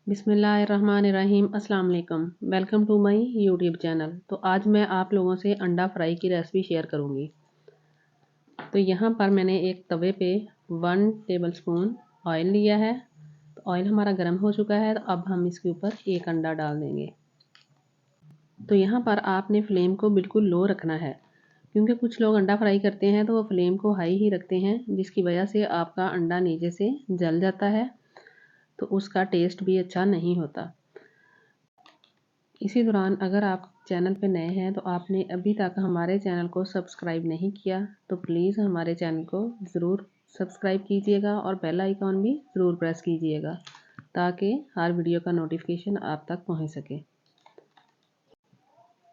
बिस्मिल्लाहिर्रहमानिर्रहीम। अस्सलाम वालेकुम। Welcome to my YouTube channel. तो आज मैं आप लोगों से अंडा फ्राई की रेसिपी शेयर करूंगी। तो यहाँ पर मैंने एक तवे पे 1 टेबलस्पून ऑयल लिया है। तो ऑयल हमारा गर्म हो चुका है। तो अब हम इसके ऊपर एक अंडा डाल देंगे। तो यहाँ पर आपने फ्लेम को बिल्कुल लो रखना है, क्योंकि कुछ लोग अंडा फ्राई करते हैं तो वो फ्लेम को हाई ही रखते हैं, जिसकी वजह से आपका अंडा नीचे से जल जाता है, तो उसका टेस्ट भी अच्छा नहीं होता। इसी दौरान अगर आप चैनल पर नए हैं तो आपने अभी तक हमारे चैनल को सब्सक्राइब नहीं किया तो प्लीज़ हमारे चैनल को ज़रूर सब्सक्राइब कीजिएगा और बेल आइकॉन भी ज़रूर प्रेस कीजिएगा, ताकि हर वीडियो का नोटिफिकेशन आप तक पहुंच सके।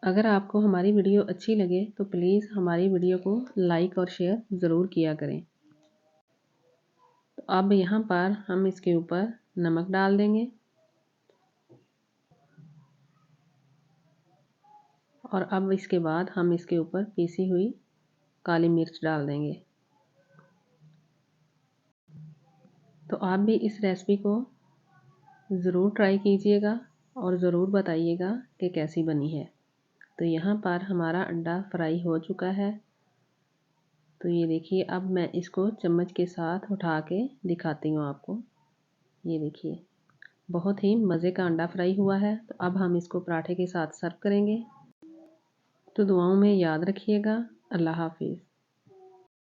अगर आपको हमारी वीडियो अच्छी लगे तो प्लीज़ हमारी वीडियो को लाइक और शेयर ज़रूर किया करें। तो अब यहाँ पर हम इसके ऊपर नमक डाल देंगे और अब इसके बाद हम इसके ऊपर पीसी हुई काली मिर्च डाल देंगे। तो आप भी इस रेसिपी को ज़रूर ट्राई कीजिएगा और ज़रूर बताइएगा कि कैसी बनी है। तो यहाँ पर हमारा अंडा फ्राई हो चुका है। तो ये देखिए, अब मैं इसको चम्मच के साथ उठा के दिखाती हूँ आपको। ये देखिए, बहुत ही मज़े का अंडा फ्राई हुआ है। तो अब हम इसको पराठे के साथ सर्व करेंगे। तो दुआओं में याद रखिएगा। अल्लाह हाफिज़।